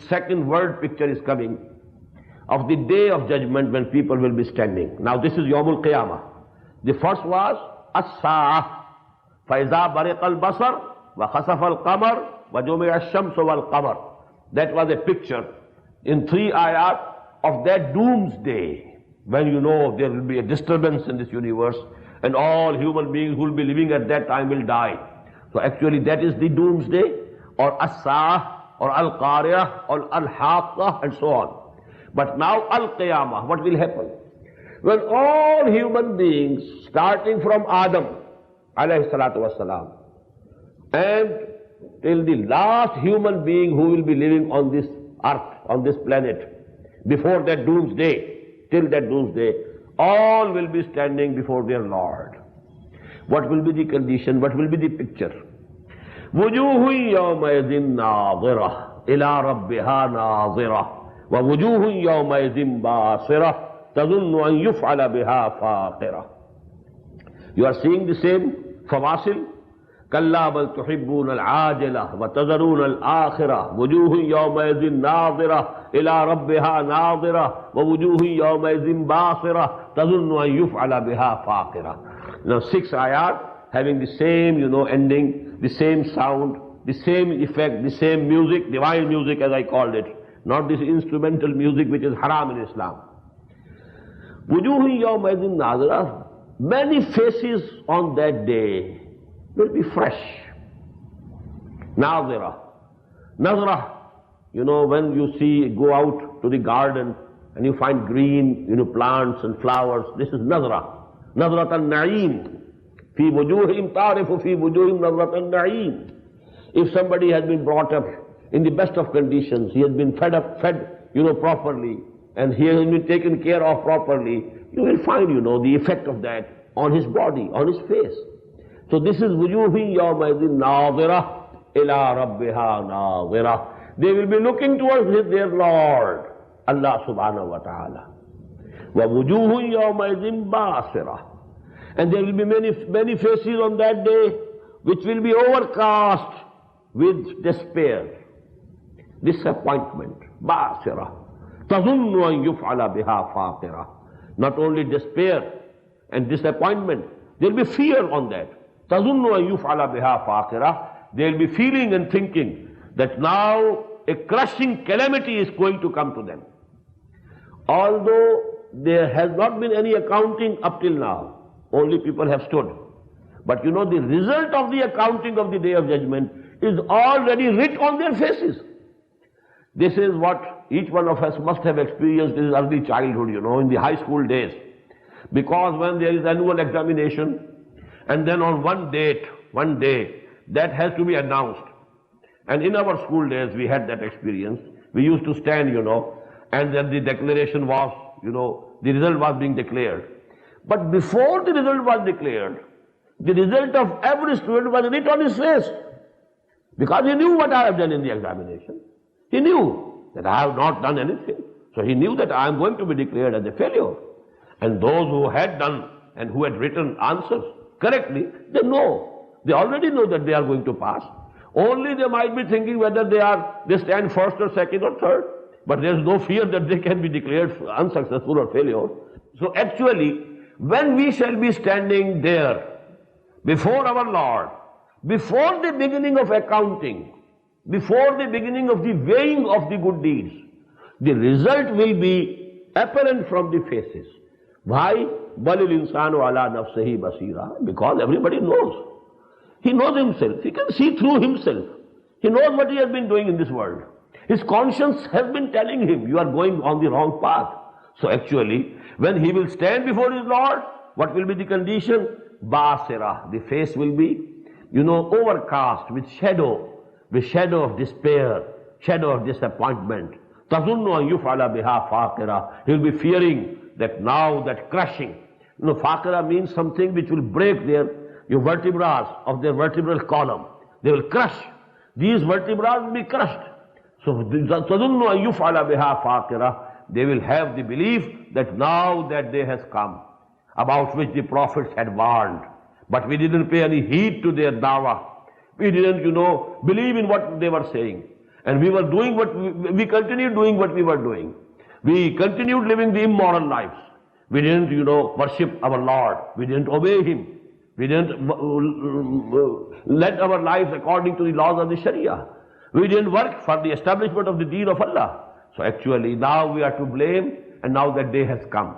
second word picture is coming of the day of judgment when people will be standing. Now this is Yawmul Qiyamah. The first was As-Sa'ah. فَإِذَا بَرِقَ الْبَصَرُ وَخَسَفَ الْقَمَرُ وَجُمِعَ الشَّمْسُ وَالْقَمَرُ. That was a picture in 3 ayat of that doomsday, when you know there will be a disturbance in this universe and all human beings who will be living at that time will die. So actually that is the doomsday, or As-Sa'ah, or Al-Qari'ah, or Al-Haqqah, and so on. But now Al-Qiyamah, what will happen? When all human beings, starting from Adam, alayhi salatu wassalam, and till the last human being who will be living on this earth, on this planet, before that doomsday, till that doomsday, all will be standing before their Lord. What will be the condition? What will be the picture? وُجُوهٌ يَوْمَئِذٍ نَاظِرَةٌ إِلَىٰ رَبِّهَا نَاظِرَةٌ وَوُجُوهٌ يَوْمَئِذٍ بَاسِرَةٌ تَظُنُّ أَن يُفْعَلَ بِهَا فَاقِرَةٌ. You are seeing the same fawasil? كَلَّا بَلْ تُحِبُّونَ الْعَاجِلَةَ وَتَذَرُونَ الْآخِرَةَ وُجُوهٌ يَوْمَئِذٍ نَاظِرَةٌ إِلَىٰ رَبِّهَا نَاظِرَةٌ وَوُجُوهٌ يَوْمَئِذٍ بَاسِرَةٌ تَظُنُّ أَن يُفْعَلَ بِهَا فَاقِرَةٌ. Now 6 ayat having the same, ending, the same sound, the same effect, the same music, divine music as I called it, not this instrumental music which is haram in Islam. وُجُوهٌ يَوْمَئِذٍ نَاظِرَةٌ. Many faces on that day will be fresh. Nazira. Nazra, when you go out to the garden and you find green, plants and flowers, this is Nazra. Nazrat al-Na'im. Fi wujuhim tarifu fi wujuhim Nazrat al-Na'im. If somebody has been brought up in the best of conditions, he has been fed properly, and he has been taken care of properly, you will find, the effect of that on his body, on his face. So this is wujuhi yawmaidin nadhira ila rabbiha nadhira. They will be looking towards their Lord, Allah subhanahu wa ta'ala. Wa wujuhu yawmaidin basira. And there will be many faces on that day which will be overcast with despair, disappointment, basira. Tazunnu an yuf'ala biha faqira. Not only despair and disappointment, there will be fear on that. تَظُنُّ أَن يُفْعَلَ بِهَا فَاقِرَةٌ. They will be feeling and thinking that now a crushing calamity is going to come to them. Although there has not been any accounting up till now, only people have stood. But the result of the accounting of the Day of Judgment is already writ on their faces. This is what each one of us must have experienced in his early childhood, in the high school days. Because when there is annual examination, and then on one day, that has to be announced. And in our school days, we had that experience. We used to stand, and then the declaration was, the result was being declared. But before the result was declared, the result of every student was written on his face. Because he knew what I have done in the examination. He knew that I have not done anything. So he knew that I am going to be declared as a failure. And those who had done and who had written answers correctly, they already know that they are going to pass. Only they might be thinking whether they stand first or second or third, but there is no fear that they can be declared unsuccessful or failure. So actually, when we shall be standing there before our Lord, before the beginning of accounting, before the beginning of the weighing of the good deeds, the result will be apparent from the faces. Why? Balil insanu ala nafsihi basira. Because everybody knows. He knows himself. He can see through himself. He knows what he has been doing in this world. His conscience has been telling him, you are going on the wrong path. So actually, when he will stand before his Lord, what will be the condition? Basira. The face will be, overcast with shadow of despair, shadow of disappointment. Tazunnu an yuf'ala biha faqira. He will be fearing that now that crushing. Faqira means something which will break your vertebrae of their vertebral column. They will crush. These vertebrae will be crushed. So, تَظُنُّ أَن يُفْعَلَ بِهَا فَاقِرَةٌ. They will have the belief that now that day has come, about which the prophets had warned. But we didn't pay any heed to their dawah. We didn't, believe in what they were saying. And we were doing we continued doing what we were doing. We continued living the immoral lives. We didn't, worship our Lord. We didn't obey Him. We didn't led our lives according to the laws of the Sharia. We didn't work for the establishment of the deen of Allah. So actually now we are to blame, and now that day has come.